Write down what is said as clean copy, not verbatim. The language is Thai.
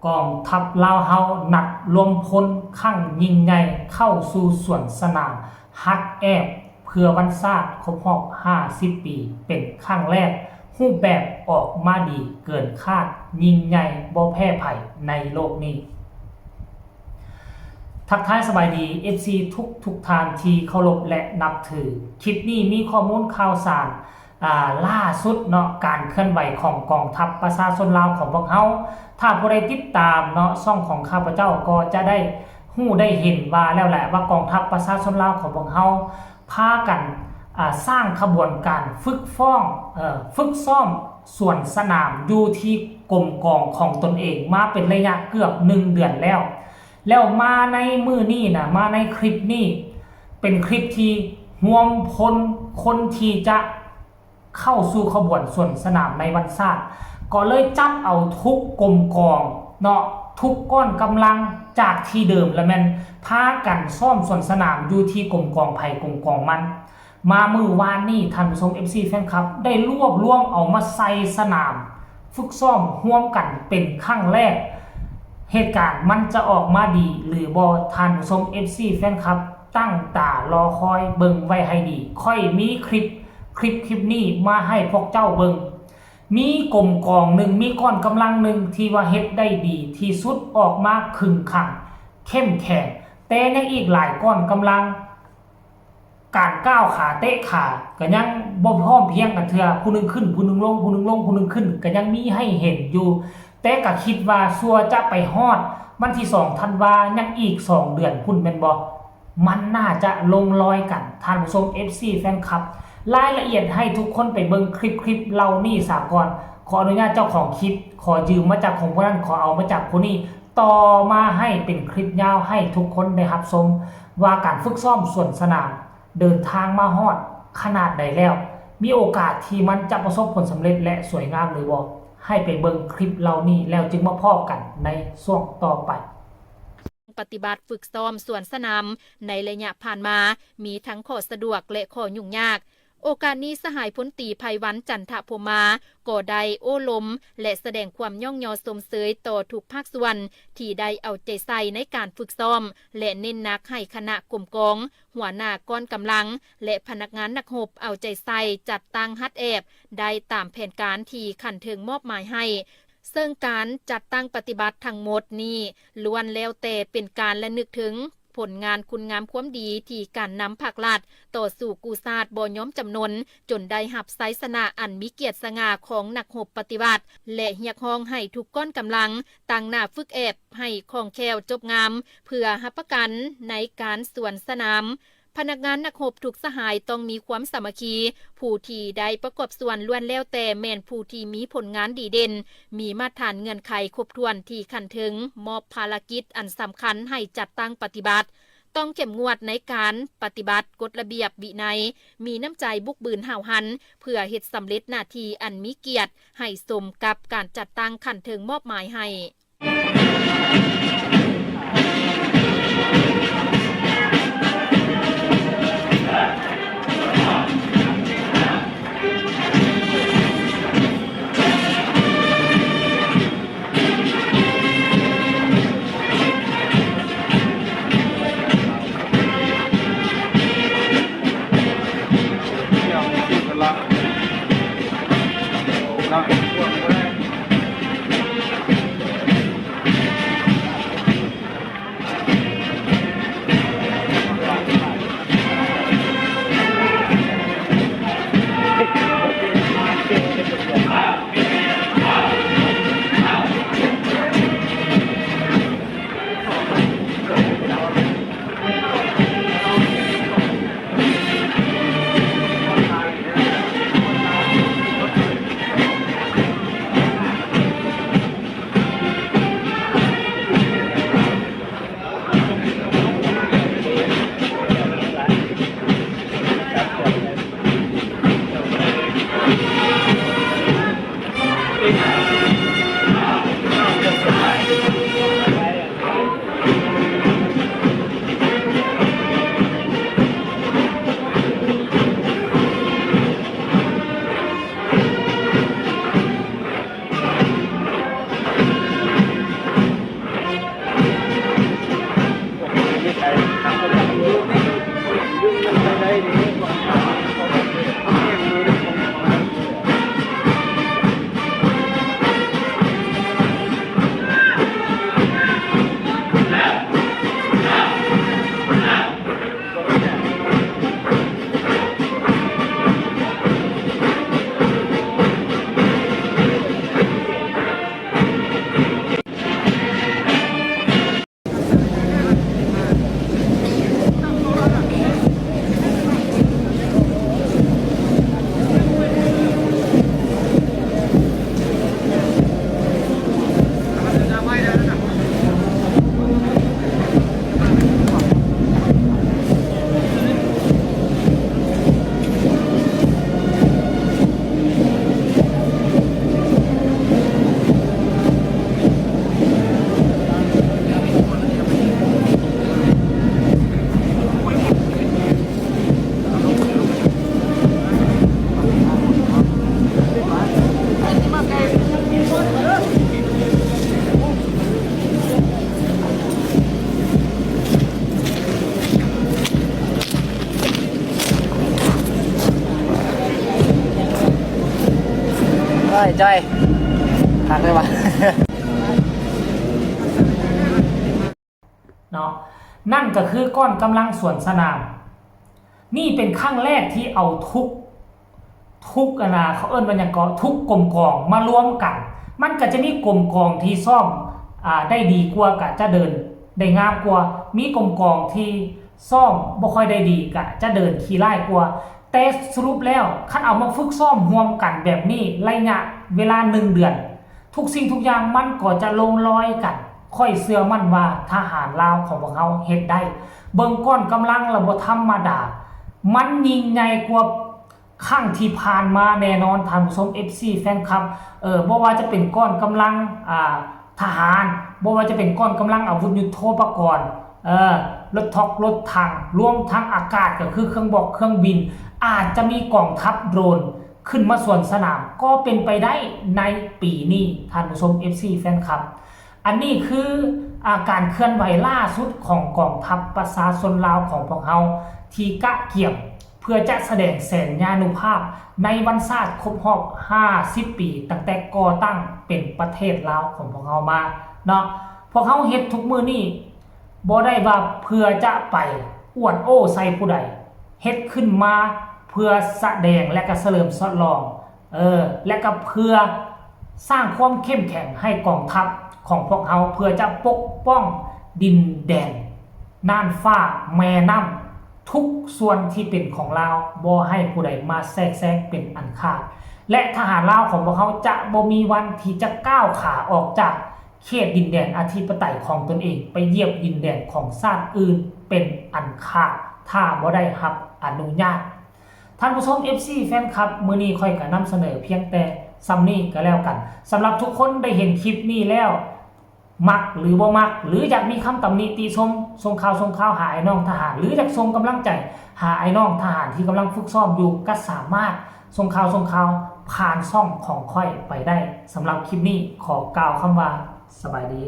กองทัพลาวเฮานัดรวมพลครั้งยิ่งใหญ่เข้าสู่สวนสนามฮักแอบเพื่อวันชาติครบรอบ50 ปีเป็นครั้งแรกรูปแบบออกมาดีเกินคาดยิ่งใหญ่บ่แพ้ไผในโลกนี้ทักทายสบายดี FC ทุกทานที่เคารพและนับถือคลิปนี้มีข้อมูลข่าวสารล่าสุดเนาะการเคลื่อนไหวของกองทัพประชาชนลาวของพวกเฮาถ้าผู้ใดติดตามเนาะช่องของข้าพเจ้าก็จะได้ฮู้ได้เห็นว่าแล้วแหละว่ากองทัพประชาชนลาวของพวกเฮาพากันสร้างขบวนการฝึกซ้อมส่วนสนามอยู่ที่กรมกองของตนเองมาเป็นระยะเกือบ1 เดือนแล้วมาในมือนี้นะมาในคลิปนี้เป็นคลิปที่ห่วมพลคนที่จะเข้าสู่ขบวนส่วนสนามในวันชาติก็เลยจับเอาทุกกรมกองเนาะทุกก้อนกำลังจากที่เดิมแล้วแม่นพากันซ่อมส่วนสนามอยู่ที่กรมกองไผ่กรมกองมันมามือวานนี้ท่านผู้ชม FC แฟนคลับได้รวบรวมเอามาใส่สนามฝึกซ้อมร่วมกันเป็นครั้งแรกเหตุการณ์มันจะออกมาดีหรือบ่ท่านผู้ชม FC แฟนคลับตั้งตารอคอยเบิ่งไว้ให้ดีค่อยมีคลิปนี้มาให้พวกเจ้าเบิ่งมีกรมกองหนึ่งมีก้อนกำลังหนึ่งที่ว่าเฮ็ดได้ดีที่สุดออกมาครึ่งขังเข้มแข็งแต่ยังอีกหลายก้อนกำลังการก้าวขาเตะขาก็ยังบ่พร้อมเพียงกันเทื่อผู้นึงขึ้นผู้นึงลงผู้นึงลงผู้นึงขึ้นก็ยังมีให้เห็นอยู่แต่ก็คิดว่าซัวจะไปฮอดวันที่2 ธันวายังอีก2 เดือนพุ่นแม่นบ่มันน่าจะลงรอยกันท่านผู้ชม FC แฟนคลับรายละเอียดให้ทุกคนไปเบิ่งคลิปเรานี่สากลขออนุญาตเจ้าของคลิปขอยืมมาจากของคนนั้นขอเอามาจากคนนี้ต่อมาให้เป็นคลิปยาวให้ทุกคนได้รับชมว่าการฝึกซ้อมส่วนสนามเดินทางมาฮอดขนาดใดแล้วมีโอกาสที่มันจะประสบผลสำเร็จและสวยงามหรือบ่ให้ไปเบิ่งคลิปเรานี่แล้วจึงมาพบกันในช่วงต่อไปปฏิบัติฝึกซ้อมสวนสนามในระยะผ่านมามีทั้งข้อสะดวกและข้อยุ่งยากโอกาสนี้สหายพลตรีไพวันจันทพมาก็ได้โอ้ล้มและแสดงความย่องยอสมเสยต่อทุกภาคส่วนที่ได้เอาใจใส่ในการฝึกซ้อมและเน้นหนักให้คณะกลุ่มกองหัวหน้าก้อนกำลังและพนักงานนักรบเอาใจใส่จัดตั้งฮัดแอบได้ตามแผนการที่ขันถึงมอบหมายให้ซึ่งการจัดตั้งปฏิบัติทั้งหมดนี้ล้วนแล้วแต่เป็นการระลึกถึงผลงานคุณงามความดีที่การนำภาครัฐต่อสู่กูซาดบ่ย้อมจำนนจนได้หับไซสนะอันมีเกียรติสง่าของนักรบปฏิบัติและเรียกร้องให้ทุกก้อนกำลังตั้งหน้าฝึกแอบให้คล่องแคล่วจบงามเพื่อรับประกันในการสวนสนามพนักงานนักรบทุกสหายต้องมีความสามัคคีผู้ที่ได้ประกอบส่วนล้วนแล้วแต่แม่นผู้ที่มีผลงานดีเด่นมีมาตรฐานเงื่อนไขครบถ้วนที่ขันถึงมอบภารกิจอันสำคัญให้จัดตั้งปฏิบัติต้องเข้มงวดในการปฏิบัติกฎระเบียบวินัยมีน้ำใจบุกบืนห่าวหันเพื่อเฮ็ดสำเร็จหน้าที่อันมีเกียรติให้สมกับการจัดตั้งขันถึงมอบหมายให้ จ้อยหักเลยวะ เนาะนั่นก็คือก้อนกำลังสวนสนามนี่เป็นครั้งแรกที่เอาทุกเขาเอิ้นว่าหยังก็ทุกกลมกองมารวมกันมันก็จะมีกลมกองที่ซ่อมได้ดีกว่าก็จะเดินได้งามกว่ามีกลมกองที่ซ่อมบ่ค่อยได้ดีก็จะเดินขี้ไล่กว่าแต่สรุปแล้วคันเอามาฝึกซ้อมร่วมกันแบบนี้ระยะเวลา1 เดือนทุกสิ่งทุกอย่างมันก็จะลงรอยกันค่อยเชื่อมั่นว่าทหารลาวของพวกเขาเฮ็ดได้เบิ่งก้อนกำลังระบบธรรมดามันยิ่งใหญ่กว่าครั้งที่ผ่านมาแน่นอนท่านผู้ชม FC แฟนคลับบ่ว่าจะเป็นก้อนกำลังทหารบ่ว่าจะเป็นก้อนกำลังอาวุธยุทโธปกรณ์รถท็อกรถถังรวมทั้งอากาศก็คือเครื่องบกเครื่องบินอาจจะมีกองทัพโดรนขึ้นมาสวนสนามก็เป็นไปได้ในปีนี้ท่านผู้ชม FC แฟนคลับอันนี้คือการเคลื่อนไหวล่าสุดของกองทัพประชาชนลาวของพวกเราที่กะเกี่ยมเพื่อจะแสดงสัญญานุภาพในวันชาติครบรอบ50 ปีตั้งแต่ก่อตั้งเป็นประเทศลาวของพวกเรามาเนาะพวกเขาเฮ็ดทุกมื้อนี้บ่ได้ว่าเพื่อจะไปอวดโอ้ใส่ผู้ใดเฮ็ดขึ้นมาเพื่อแสดงและก็เฉลิมฉลองและก็เพื่อสร้างความเข้มแข็งให้กองทัพของพวกเราเพื่อจะปกป้องดินแดนน่านฟ้าแม่น้ำทุกส่วนที่เป็นของเราบ่ให้ผู้ใดมาแทรกแซงเป็นอันขาดและทหารลาวของพวกเขาจะบ่มีวันที่จะก้าวขาออกจากเขตดินแดนอธิปไตยของตนเองไปเหยียบดินแดนของชาติอื่นเป็นอันขาดถ้าบ่ได้รับอนุญาตท่านผู้ชม FC แฟนคลับมื้อนี้ค่อยก็นำเสนอเพียงแต่ซ้ำนี้ก็แล้วกันสำหรับทุกคนได้เห็นคลิปนี้แล้วมักหรือบ่มักหรืออยากมีคำตำหนิติชมส่งข่าวหาไอ้น้องทหารหรืออยากส่งกำลังใจหาไอ้น้องทหารที่กำลังฝึกซ้อมอยู่ก็สามารถส่งข่าวผ่านช่องของค่อยไปได้สำหรับคลิปนี้ขอกล่าวคำว่าสบายดี